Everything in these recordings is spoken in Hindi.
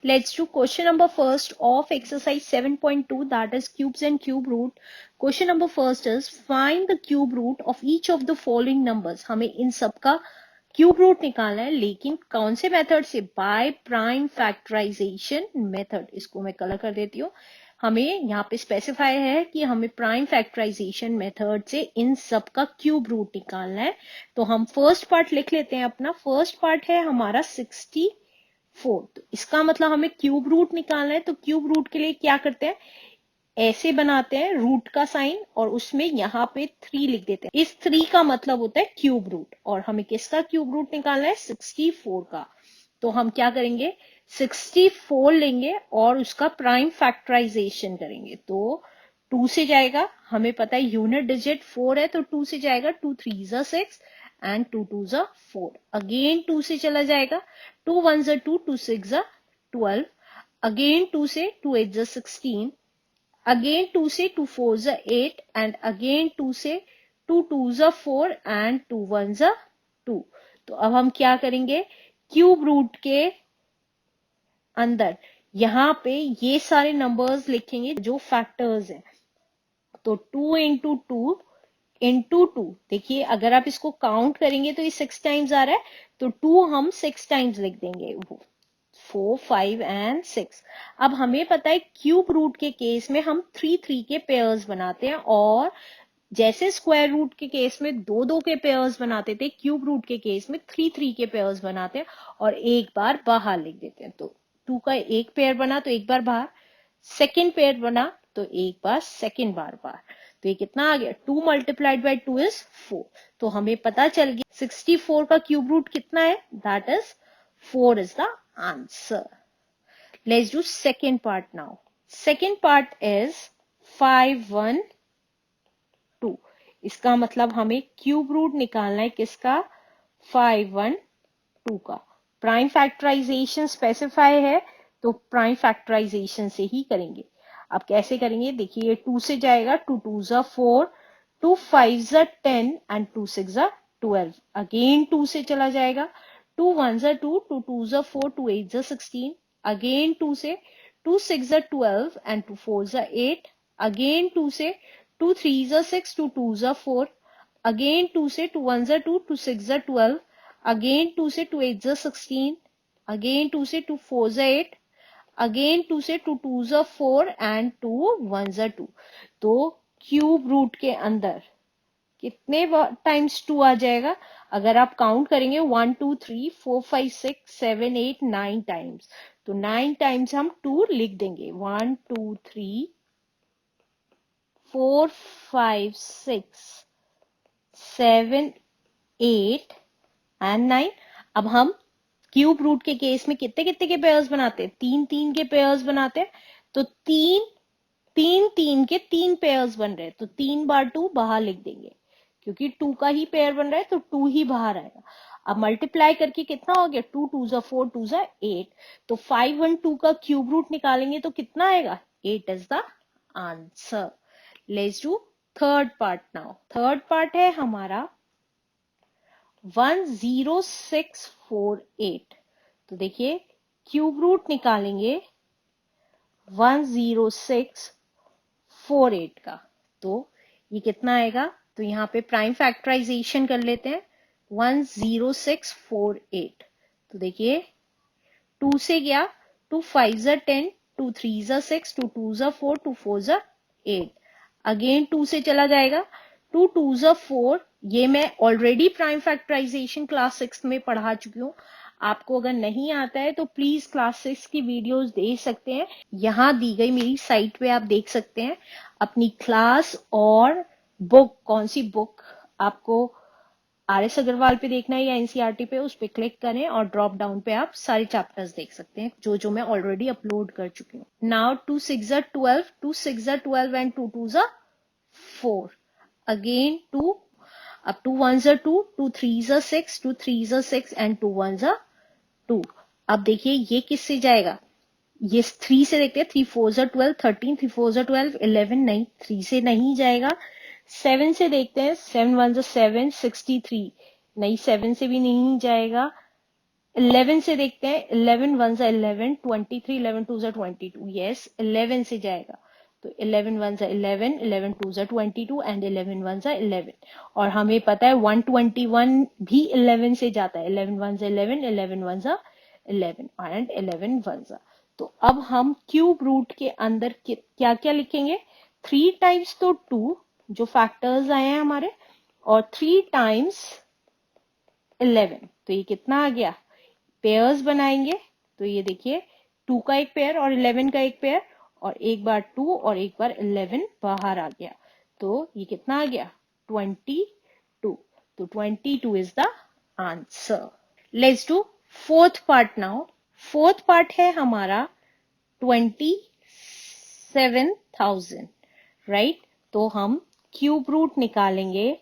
Let's do question number first of exercise 7.2, that is cubes and cube root. Question number first is find the cube root of each of the following numbers. हमें इन सब का क्यूब रूट निकालना है, लेकिन कौन से मेथड से? By prime factorization method. इसको मैं कलर कर देती हूँ. हमें यहाँ पे स्पेसिफाई है कि हमें प्राइम फैक्टराइजेशन मेथड से इन सब का क्यूब रूट निकालना है. तो हम फर्स्ट पार्ट लिख लेते हैं. अपना फर्स्ट पार्ट है हमारा 64. तो इसका मतलब हमें क्यूब रूट निकालना है. तो क्यूब रूट के लिए क्या करते हैं? ऐसे बनाते हैं रूट का साइन और उसमें यहाँ पे 3 लिख देते हैं. इस 3 का मतलब होता है क्यूब रूट. और हमें किसका क्यूब रूट निकालना है? 64 का. तो हम क्या करेंगे? 64 लेंगे और उसका प्राइम फैक्टराइजेशन करेंगे. तो 2 से जाएगा, हमें पता है यूनिट डिजिट 4 है, तो 2 से जाएगा. 2 3 जा 6 एंड 2 2 जा 4. अगेन 2 से चला जाएगा. 2 1 जा 2, 2 6 जा 12. अगेन 2 से 2 8 जा 16. अगेन 2 से 2 4 जा 8 एंड अगेन 2 से 2 2 जा 4 एंड 2 1 जा 2. तो अब हम क्या करेंगे? क्यूब रूट के अंदर यहाँ पे ये सारे नंबर्स लिखेंगे जो फैक्टर्स हैं. तो 2 इंटू 2 इंटू 2. देखिए अगर आप इसको काउंट करेंगे तो ये 6 टाइम्स आ रहा है. तो 2 हम 6 टाइम्स लिख देंगे. 4 5 एंड 6. अब हमें पता है क्यूब रूट के केस में हम 3 3 के पेयर्स बनाते हैं, और जैसे स्क्वायर रूट के केस में 2 2 के पेयर्स बनाते थे, क्यूब रूट के केस में 3 3 के पेयर्स बनाते हैं और एक बार बाहर लिख देते हैं. तो 2 का एक पेयर बना तो एक बार बाहर, सेकेंड पेयर बना तो एक बार सेकेंड बार बाहर. तो ये कितना आ गया? 2 मल्टीप्लाइड बाई 2 इज 4. तो हमें पता चल गया 64 का क्यूब रूट कितना है? That is 4 is the answer. Let's do second part now. Second part is 5 1 2. इसका मतलब हमें क्यूब रूट निकालना है किसका? 5 1 2 का. प्राइम फैक्टराइजेशन स्पेसिफाई है तो प्राइम फैक्टराइजेशन से ही करेंगे. अब कैसे करेंगे? देखिए ये 2 से जाएगा. 2 2 जा 4, 2 5 जा 10 एंड 2 6 जा 12. अगेन 2 से चला जाएगा. 2 1 जा 2, 2 2 जा 4, 2 8 जा 16. अगेन 2 से 2 6 जा 12 एंड 2 4 जा 8. अगेन 2 से 2 3 जा 6, 2 2 जा 4. अगेन 2 से 2 1 जा 2, 2 6 जा 12. अगेन 2 से 2 8 जा 16. अगेन 2 से 2 4 जा 8. अगेन 2 से 2 2 जा 4 एंड 2 1 जा 2. तो क्यूब रूट के अंदर कितने टाइम्स 2 आ जाएगा? अगर आप काउंट करेंगे 1 2 3 4 5 6 7 8 9 टाइम्स. तो 9 टाइम्स हम 2 लिख देंगे. 1 2 3 4 5 6 7 8 एंड 9. अब हम क्यूब रूट के केस में कितने कितने के पेयर्स बनाते हैं? 3 3 के पेयर्स बनाते हैं. तो 3 3 3 के 3 पेयर्स बन रहे हैं. तो 3 बार 2 बाहर लिख देंगे, क्योंकि 2 का ही पेयर बन रहा है तो 2 ही बाहर आएगा. अब मल्टीप्लाई करके कितना हो गया? 2 2 जा 4, 2 जा 8. तो 5 1 2 का क्यूब रूट निकालेंगे तो कितना आएगा? 8 is the answer. Let's do third part now. Third part है हमारा 10648. तो देखिए क्यूब रूट निकालेंगे 10648 का. तो ये कितना आएगा? तो यहाँ पे प्राइम फैक्टराइजेशन कर लेते हैं. 10648. तो देखिए 2 से गया. 2 5 जा 10, 2 3 जा 6, 2 2 जा 4, 2 4 जा 8. अगेन 2 से चला जाएगा. 2 2 जा 4. ये मैं ऑलरेडी प्राइम फैक्टराइजेशन क्लास 6 में पढ़ा चुकी हूँ. आपको अगर नहीं आता है तो प्लीज क्लास 6 की वीडियोस देख सकते हैं. यहाँ दी गई मेरी साइट पे आप देख सकते हैं अपनी क्लास और बुक. कौन सी बुक आपको RS अग्रवाल पे देखना है या NCERT पे, उस पे क्लिक करें और ड्रॉप डाउन पे आप सारे चैप्टर्स देख सकते हैं जो जो मैं ऑलरेडी अपलोड कर चुकी हूँ. नाउ 2 6 जा 12, 2 6 जा 12 एंड 2 2 जा 4. अगेन 2. अब 2 1 जा 2, 2 3 जा 6, 2 3 जा 6 एंड 2 1 जा 2. अब देखिए ये किससे जाएगा? ये 3 से देखते हैं. 3 4 जा 12, 13, 3 4 जा 12, 11. नहीं, 3 से नहीं जाएगा. 7 से देखते हैं. 7 1 जा 7, 63. नहीं, 7 से भी नहीं जाएगा. 11 से देखते हैं, 11 वन सा 11, 23, 11 टू सा 22, यस 11 से जाएगा। तो 11 वन सा 11, 11 टू सा 22 एंड 11 वन सा 11। और हमें पता है 121 भी 11 से जाता है, 11 वन सा 11, 11 वन सा 11 एंड 11 वन सा। तो अब हम क्यूब रूट के अंदर क्या क्या लिखेंगे, 3 टाइम्स तो 2 जो फैक्टर्स आए हैं हमारे, और 3 टाइम्स 11, तो ये कितना आ गया, पेयर्स बनाएंगे। तो ये देखिए 2 का एक पेयर और 11 का एक पेयर, और एक बार 2 और एक बार 11 बाहर आ गया। तो ये कितना आ गया, 22। तो 22 is the answer. Let's do fourth part now. Fourth part है हमारा 27,000, राइट। तो हम क्यूब रूट निकालेंगे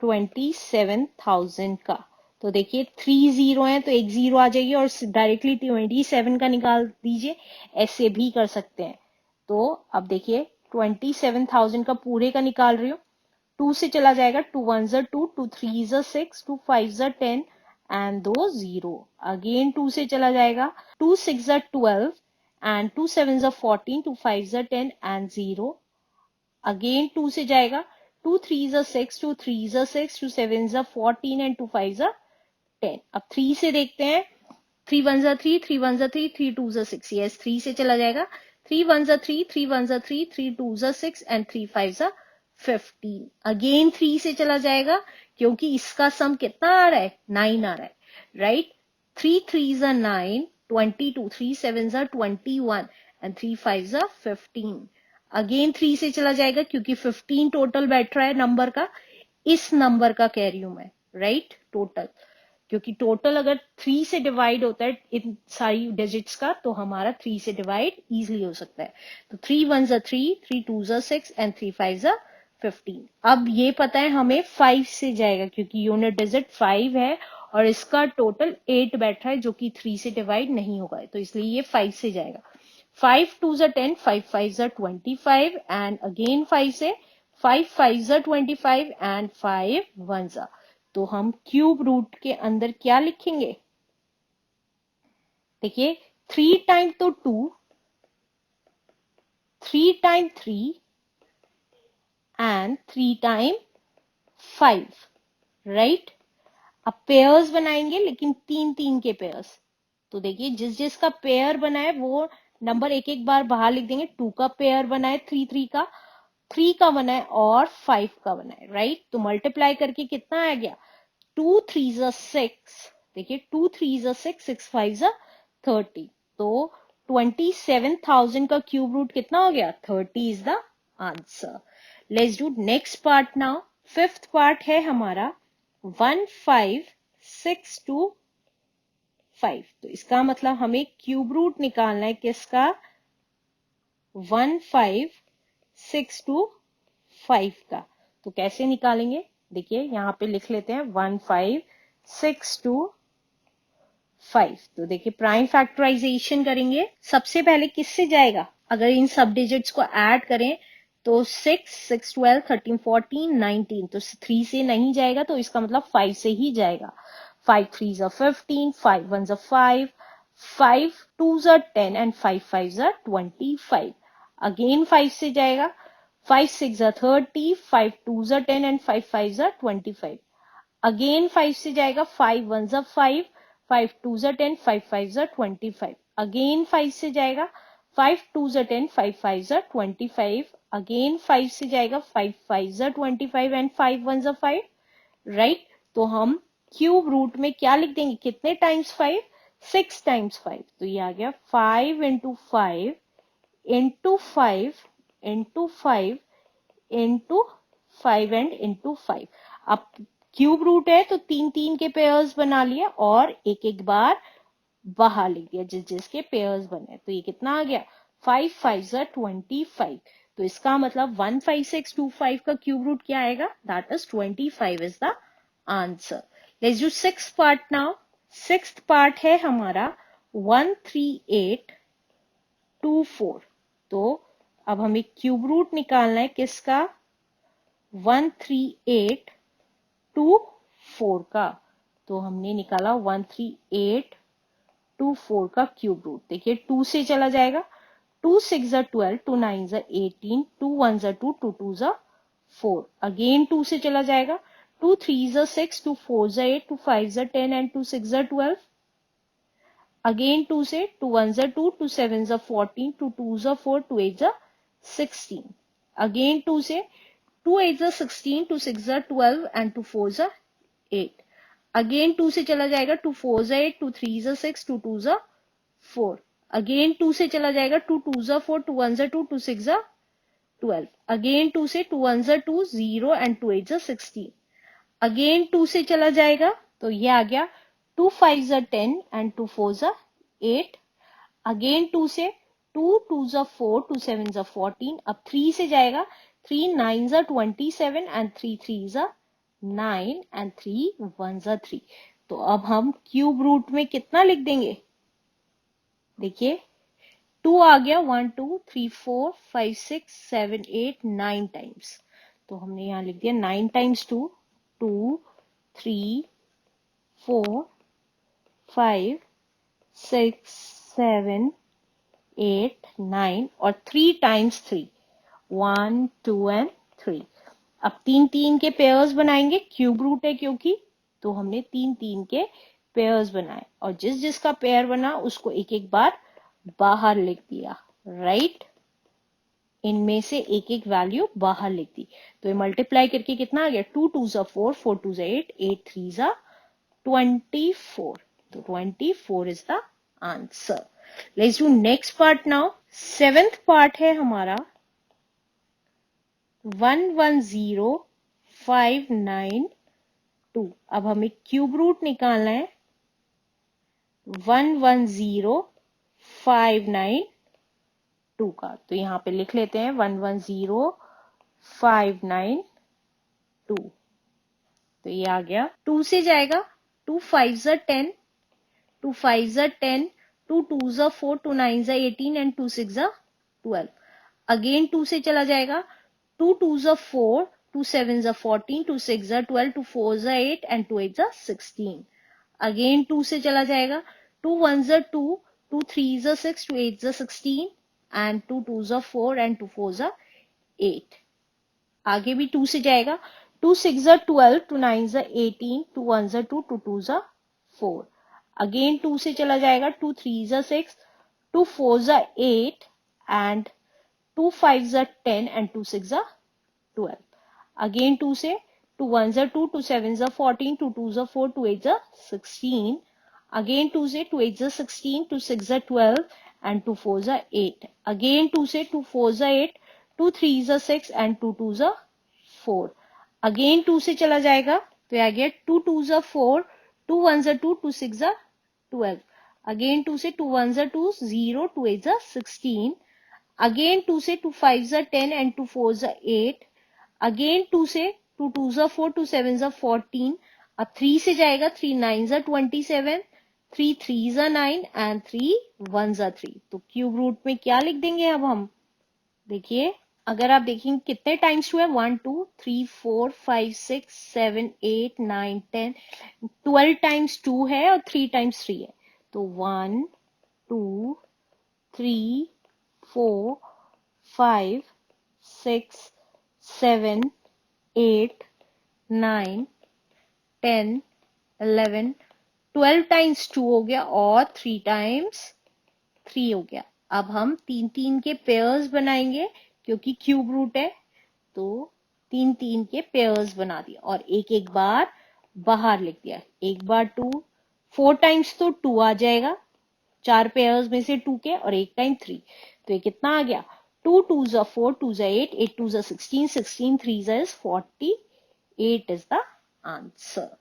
27,000 का। तो देखिए 3 जीरो है तो एक जीरो आ जाएगी और डायरेक्टली 27 का निकाल दीजिए, ऐसे भी कर सकते हैं। तो अब देखिए 27,000 का पूरे का निकाल रही हूँ, 2 से चला जाएगा, 2 वन ज़ा 2, 2 थ्री ज़ा 6, 2 5 ज़ा 10 एंड 2 जीरो। अगेन 2 से चला जाएगा, 2 6 ज़ा 12 एंड 2 7 ज़ा 14, 2 5 ज़ा 10 एंड जीरो। अगेन 2 से जाएगा, 2 3 ज़ा 6, 2 3 ज़ा 6, 2 7 ज़ा 14 एंड 2 5 ज़ा 10। अब 3 से देखते हैं, 3 वन ज़ा 3, 3 वन ज़ा 3, 3 2 ज़ा 6, यस 3 से चला जाएगा, 3 वन ज़ा 3, 3 वन ज़ा 3, 3 2 ज़ा 6 एंड 3 5 ज़ा 15। अगेन 3 से चला जाएगा क्योंकि इसका सम कितना आ रहा है, 9 आ रहा है, राइट। 3 3 ज़ा 9, 22, 3 7 ज़ा 21 एंड 3 5 ज़ा 15। अगेन 3 से चला जाएगा क्योंकि 15 टोटल बैठ रहा है नंबर का, इस नंबर का कह रही हूं मैं, राइट, टोटल। क्योंकि टोटल अगर 3 से डिवाइड होता है इन सारी डिजिट्स का, तो हमारा 3 से डिवाइड इजीली हो सकता है। तो 3 वन ज़ा 3, 3 टू ज़ा 6 एंड 3 5 ज़ा 15। अब ये पता है हमें 5 से जाएगा क्योंकि यूनिट डिजिट 5 है और इसका टोटल 8 बैठ रहा है जो कि 3 से डिवाइड नहीं होगा, तो इसलिए ये 5 से जाएगा। 5 2 ज़ा 10, 5 5 ज़ा 25 एंड अगेन 5 से, 5 5 ज़ा 25 एंड 5 1 ज़ा। तो हम क्यूब रूट के अंदर क्या लिखेंगे, देखिए 3 टाइम तो 2, 3 टाइम 3 एंड 3 टाइम 5, राइट। अब पेयर्स बनाएंगे लेकिन 3 3 के पेयर्स। तो देखिए जिस जिसका पेयर बना है वो नंबर एक एक बार बाहर लिख देंगे। 2 का पेयर बना है 3 3 का, 3 का बना है और 5 का बना है, राइट। तो मल्टीप्लाई करके कितना आ गया, 2 3 ज़ा 6, देखिए 2 3 ज़ा 6, 6 5 ज़ा 30। तो 27,000 का क्यूब रूट कितना हो गया, 30 is the answer. Let's do next part now. Fifth part है हमारा 15,625। तो इसका मतलब हमें क्यूब रूट निकालना है किसका, 15,625 का। तो कैसे निकालेंगे, देखिए यहां पे लिख लेते हैं 15,625। तो देखिए प्राइम फैक्टराइजेशन करेंगे, सबसे पहले किससे जाएगा, अगर इन सब डिजिट्स को ऐड करें तो 6 6 12 13 14 19, तो 3 से नहीं जाएगा तो इसका मतलब 5 से ही जाएगा। 5 3 ज़ा 15, 5 1 ज़ा 5, 5 2 ज़ा 10 एंड 5 5 ज़ा 25। अगेन 5 से जाएगा, 5 6 ज़ा 30, 5 2 ज़ा 10 एंड 5 5 ज़ा 25। अगेन 5 से जाएगा, 5 1 ज़ा 5, 5 2 ज़ा 10, 5 5 ज़ा 25। अगेन 5 से जाएगा, 5 2 ज़ा 10, 5 5 ज़ा 25। अगेन 5 से जाएगा, 5 5 ज़ा 25 एंड 5 1 ज़ा 5, राइट। तो हम क्यूब रूट में क्या लिख देंगे, कितने टाइम्स 5, 6 टाइम्स 5। तो ये आ गया 5 into 5 into 5 into 5 into 5 and into 5। अब क्यूब रूट है तो 3 3 के पेयर्स बना लिया और एक एक बार बाहर लिख दिया जिस जिसके पेयर्स बने। तो ये कितना आ गया, 5 5 ज़ा 25। तो इसका मतलब 15,625 का क्यूब रूट क्या आएगा, that is 25 is the answer. Let's do six part now. Sixth part है हमारा 13824। तो अब हमें क्यूब रूट निकालना है किसका, 13824 का। तो हमने निकाला 13824 का क्यूब रूट। देखिए 2 से चला जाएगा, 2 6 ज़ा 12, 2 9 ज़ा 18, 2 1 ज़ा 2, 2 2 ज़ा 4। अगेन 2 से चला जाएगा, 2 3 ज़ा 6, 2 4 ज़ा 8, 2 5 ज़ा 10 एंड 2 6 ज़ा 12। अगेन 2 से, 2 1 ज़ा 2, 2 7 ज़ा 14, 2 2 ज़ा 4, 2 8 ज़ा 16। अगेन 2 से, 2 8 ज़ा 16, 2 6 ज़ा 12 एंड 2 4 ज़ा 8। अगेन 2 से चला जाएगा, 2 4 ज़ा 8, 2 3 ज़ा 6, 2 2 ज़ा 4। अगेन 2 से चला जाएगा, 2 2 ज़ा 4, 2 1 ज़ा 2, 2 6 ज़ा 12। अगेन 2 से, 2 1 ज़ा 2, 0 एंड 2 8 ज़ा 16। अगेन 2 से चला जाएगा, तो ये आ गया 2 5 ज़ा 10 एंड 2 4 ज़ा 8। अगेन 2 से, 2 2 ज़ा 4, 2 7 ज़ा 14। अब 3 से जाएगा, 3 9 ज़ा 27 एंड 3 3 ज़ा 9 एंड 3 1 ज़ा 3। तो अब हम क्यूब रूट में कितना लिख देंगे? देखिए 2 आ गया, 1 2 3 4 5 6 7 8 9 टाइम्स। तो हमने यहां लिख दिया 9 टाइम्स 2, 2 3 4 5 6 7 8 9 और 3 टाइम्स 3, 1 2 एंड 3। अब 3 3 के पेयर्स बनाएंगे, क्यूब रूट है क्योंकि, तो हमने 3 3 के पेयर्स बनाए और जिस जिसका पेयर बना उसको एक एक बार बाहर लिख दिया, राइट। इनमें से एक एक वैल्यू बाहर लिख दी। तो ये मल्टीप्लाई करके कितना आ गया, 2 2 ज़ा 4, 4 2 ज़ा 8, 8 3 ज़ा 24। तो 24 is the answer. Let's do next part now. 7th part है हमारा 110592। अब हमें क्यूब रूट निकालना है 110592 का। तो यहां पे लिख लेते हैं 110592। तो ये आ गया, 2 से जाएगा, 2 5 ज़ा 10, 2 5 ज़ा 10, 2 2 ज़ा 4, 2 9 ज़ा 18 एंड 2 6 ज़ा 12। अगेन 2 से चला जाएगा, 2 2 ज़ा 4, 2 7 ज़ा 14, 2 6 ज़ा 12, 2 4 ज़ा 8 एंड 2 8 ज़ा 16। अगेन 2 से चला जाएगा, 2 1 ज़ा 2, 2 3 ज़ा 6, 2 8 ज़ा 16 एंड 2 2 ज़ा 4 एंड 2 4 ज़ा 8। आगे भी 2 से जाएगा, 2 6 ज़ा 12, 2 9 ज़ा 18, 2 1 ज़ा 2, 2 2 ज़ा 4। अगेन 2 से चला जाएगा, 2 3 ज़ा 6, 2 4 ज़ा 8 एंड 2 5 ज़ा 10 एंड 2 6 ज़ा 12। अगेन 2 से, 2 1 ज़ा 2, 2 7 ज़ा 14, 2 2 ज़ा 4, 2 8 ज़ा 16। अगेन 2 से, 2 8 ज़ा 16, 2 6 ज़ा 12 एंड 2 4 ज़ा 8। अगेन 2 से, 2 4 ज़ा 8, 2 3 ज़ा 6 एंड 2 2 ज़ा 4। अगेन 2 से चला जाएगा, तो आ गया 2 2 ज़ा 4, 2 1 ज़ा 2, 2 6 ज़ा 12। अगेन 2 से, 2 1 ज़ा 2, 0, 2 8 ज़ा 16। अगेन 2 से, 2 5 ज़ा 10 एंड 2 4 ज़ा 8। अगेन 2 से, 2 2 ज़ा 4, 2 7 ज़ा 14। अब 3 से जाएगा, 3 9 ज़ा 27, 3 3 ज़ा 9 एंड 3 1 ज़ा 3। तो क्यूब रूट में क्या लिख देंगे अब हम? देखिए अगर आप देखेंगे कितने टाइम्स 2 है, 1 2 3 4 5 6 7 8 9 10, 12 टाइम्स 2 है और 3 टाइम्स 3 है। तो 1 2 3 4 5 6 7 8 9 10 11 12 टाइम्स 2 हो गया और 3 टाइम्स 3 हो गया। अब हम 3 3 के पेयर्स बनाएंगे क्योंकि क्यूब रूट है, तो 3 3 के पेयर्स बना दिया और एक एक बार बाहर लिख दिया। एक बार 2, 4 टाइम्स तो 2 आ जाएगा, 4 पेयर्स में से 2 के, और एक टाइम 3। तो ये कितना आ गया, 2 2 ज़ा 4, 2 ज़ा 8, 8 2 ज़ा 16, 16 3 ज़ा is 48 is the answer.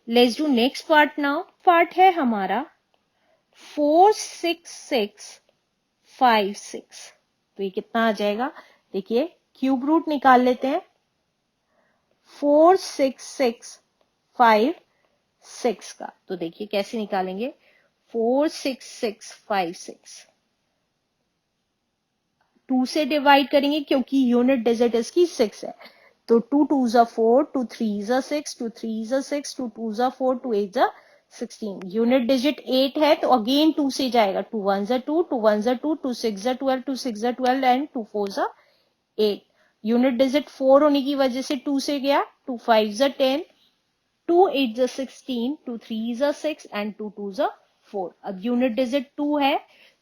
Let's do next part now. Part है हमारा 4 6 6 5 6। तो ये कितना आ जाएगा? देखिए क्यूब रूट निकाल लेते हैं 4 6 6 5 6 का। तो देखिए कैसे निकालेंगे, 4 6 6 5 6 2 से डिवाइड करेंगे क्योंकि यूनिट डिजिट इसकी 6 है, तो 2 2s are 4, 2 3s are 6, 2 3s are 6, 2 2s are 4, 2 8s are 16. Unit digit 8 है तो अगेन 2 से जाएगा. 2 1s are 2, 2 1s are 2, 2 6s are 12, 2 6s are 12 and 2 4s are 8. Unit digit 4 होने की वजह से 2 से गया. 2 5s are 10, 2 8s are 16, 2 3s are 6 and 2 2s are 4. अब यूनिट डिजिट 2 है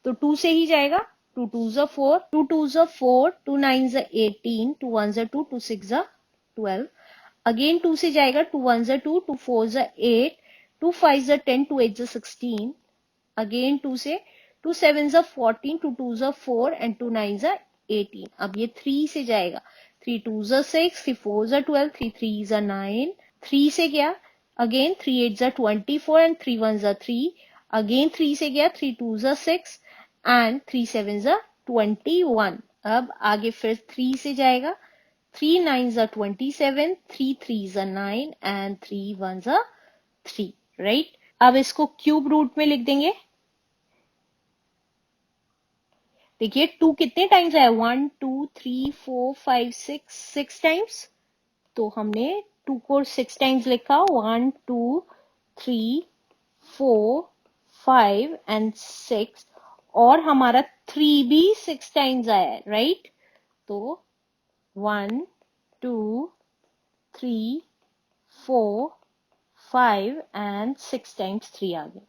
तो 2 से ही जाएगा. 2 2s are 4, 2 2s are 4, 2 9s are 18, 2 1s are 2, 2 6s are 12. Again 2 से जाएगा. 2 1s are 2, 2 4s are 8, 2 5s are 10, 2 8s are 16. Again 2 से 2 7s are 14, 2 2s are 4 and 2 9s are 18. अब ये 3 से जाएगा. 3 2s are 6, 3 4s are 12, 3 3s are 9. 3 से गया. Again 3 8s are 24 and 3 1s are 3. Again 3 से गया. 3 2s are 6 and 3 7s are 21. अब आगे फिर 3 से जाएगा. 3 9s are 27, 3 3s are 9 and 3 1s are 3. Right. अब इसको क्यूब रूट में लिख देंगे. देखिए 2 कितने टाइम्स आया. 1 2 3 4 5 6 टाइम्स. तो हमने 2 को 6 टाइम्स लिखा. 1 2 3 4 5 एंड 6 और हमारा 3 भी 6 टाइम्स आया है. राइट. तो 1 2 3 4 5 एंड 6 टाइम्स 3 आ गया.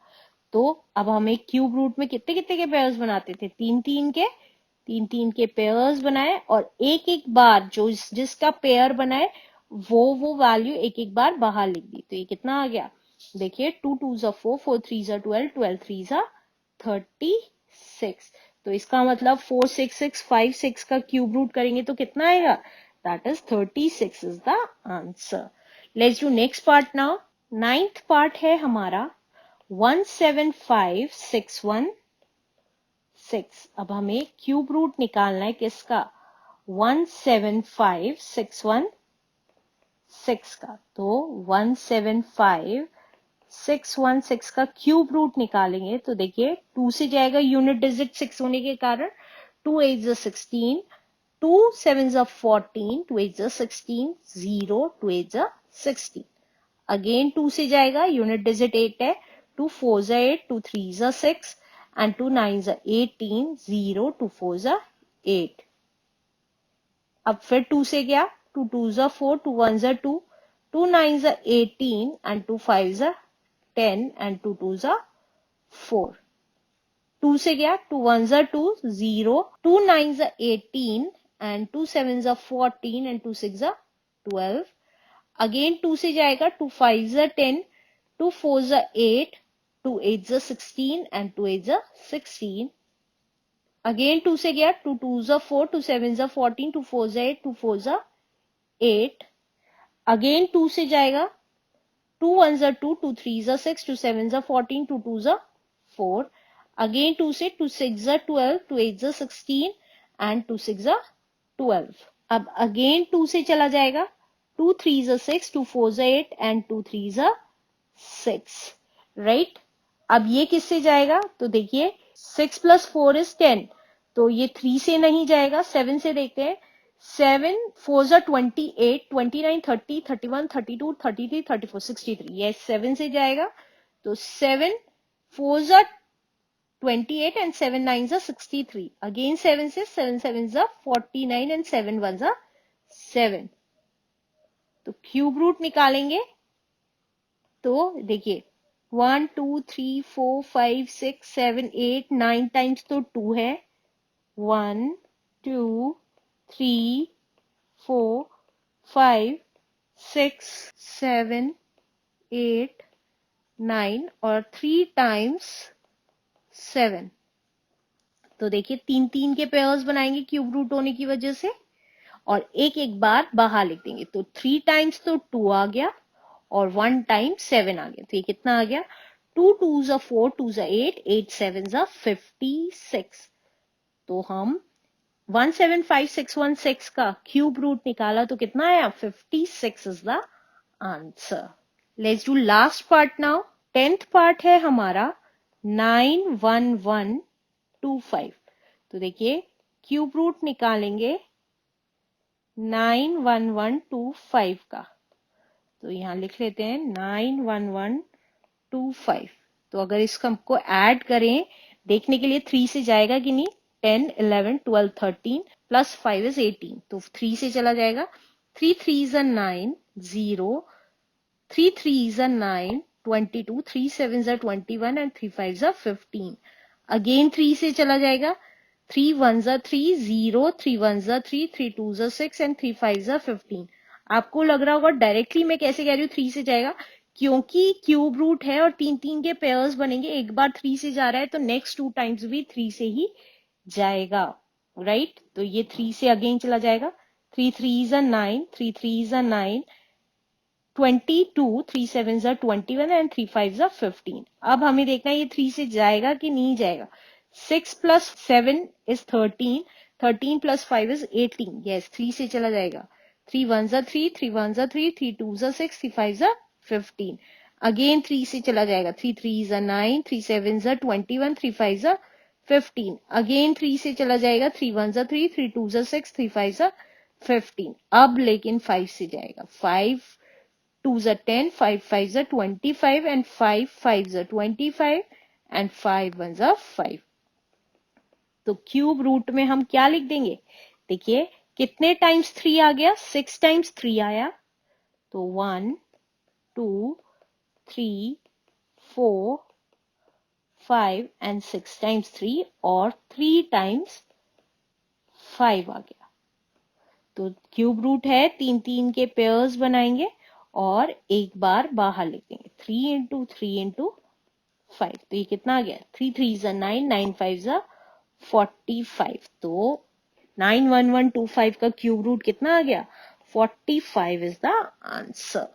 तो अब हमें क्यूब रूट में कितने कितने के पेयर्स बनाते थे. 3 3 के पेयर्स बनाए और एक एक बार जो जिसका पेयर बनाए वो वैल्यू एक एक बार बाहर लिख दी. तो ये कितना आ गया. देखिए 2 2s are 4, 4 3s are 12, 12 3s are 36. तो इसका मतलब 4 6 6 5 6 का क्यूब रूट करेंगे तो कितना आएगा. That is 36 is the answer. Let's do next part now. 9th part है हमारा 17561 6. अब हमें क्यूब रूट निकालना है किसका. 17561 6 का. तो 175,616 का क्यूब रूट निकालेंगे तो देखिए 2 से जाएगा. यूनिट डिजिट 6 होने के कारण 2 8s are 16, 2 7s are 14, 2 8s are 16, 0 2 8s are 16. Again 2 से जाएगा. यूनिट डिजिट 8 है. 2 4s are 8, 2 3s are 6 and 2 9s are 18, 0 2 4s are 8. अब फिर 2 से गया. 2 2s are 4, 2 1s are 2, 2 9s are 18 and 2 5s are 10 and 2 2s are 4. 2 से गया. 2 1s are 2, 0, 2 9s are 18 and 2 7s are 14 and 2 6s are 12. Again 2 से जाएगा. 2 5s are 10, 2 4s are 8, 2 8s are 16 and 2 8s are 16. Again 2 से गया. 2 2s are 4, 2 7s are 14, 2 4s are 8, 2 4s are 8. Again 2 से जाएगा. 2 1s are 2, 2 3s are 6, 2 7s are 14, 2 2s are 4. Again 2 से 2 6s are 12, 2 8s are 16 and 2 6s are 12. अब अगेन 2 से चला जाएगा. 2 3s are 6, 2 4s are 8 and 2 3s are 6. Right. अब ये किससे जाएगा. तो देखिए 6 plus 4 is 10. तो ये 3 से नहीं जाएगा. 7 से देखते हैं. 7 4s are 28, 29 30 31 32 33 34 63. yes 7 से जाएगा. तो 7 4s are 28 and 7 9s are 63. Again 7 से 7 7s are 49 and 7 1s are 7. तो क्यूब रूट निकालेंगे तो देखिए 1 2 3 4 5 6 7 8 9 टाइम्स तो 2 है. 1 2 3 4 5 6 7 8 9 और 3 टाइम्स 7. तो देखिए 3 3 के पेयर्स बनाएंगे क्यूब रूट होने की वजह से और एक एक बार बाहर लिख देंगे. तो 3 टाइम्स तो 2 आ गया और 1 टाइम 7 आ गया. तो ये कितना आ गया. 2 2s are 4, 2s are 8, 8 7s are 56. तो हम 175,616 का क्यूब रूट निकाला तो कितना आया. 56 is the answer. Let's do last part now. 10th part है हमारा 91125. तो देखिए क्यूब रूट निकालेंगे 91125 का। तो यहाँ लिख लेते हैं 91125। तो अगर इसको हमको ऐड करें देखने के लिए 3 से जाएगा कि नहीं, 10 11 12 13 प्लस 5 इज 18, तो 3 से चला जाएगा। 3 3 is 9 0, 3 3 is a 9, 22, 3 7 is a 21 and 3 5 is a 15. Again 3 से चला जाएगा। 3 1 is a 3, 0, 3 1 is a 3, 3 2 is a 6 and 3 5 is a 15. आपको लग रहा होगा डायरेक्टली मैं कैसे कह रही हूँ 3 से जाएगा, क्योंकि क्यूब रूट है और 3 3 के पेयर्स बनेंगे। एक बार 3 से जा रहा है तो नेक्स्ट 2 टाइम्स भी 3 से ही जाएगा, राइट। तो ये 3 से अगेन चला जाएगा। 3 3 is a 9, 3 3 is a 9, 22, 3 7 are 21 and 3 5 are 15. अब हमें देखना है ये 3 से जाएगा कि नहीं जाएगा। 6 plus 7 is 13, 13 plus 5 is 18. Yes, 3 से चला जाएगा। 3 1s are 3, 3 1s are 3, 3 2s are 6, 3 5s are 15. Again 3 से चला जाएगा। 3 3s are 9, 3 7s are 21, 3 5s are 15. Again 3 से चला जाएगा। 3 1s are 3, 3 2s are 6, 3 5s are 15. अब लेकिन 5 से जाएगा। 5 2s are 10, 5 5s are 25 and 5 5s are 25 and 5 1s are 5. तो क्यूब रूट में हम क्या लिख देंगे, देखिए कितने टाइम्स 3 आ गया, 6 टाइम्स 3 आया। तो 1 2 3 4 5 and 6 टाइम्स 3 और 3 टाइम्स 5 आ गया। तो क्यूब रूट है, 3 3 के पेयर्स बनाएंगे और एक बार बाहर लिख देंगे। 3 इंटू 3 इंटू 5, तो ये कितना आ गया, 3 3 is a 9, 9 5 is a 45। तो 91125 का क्यूब रूट कितना आ गया, 45 इज द आंसर।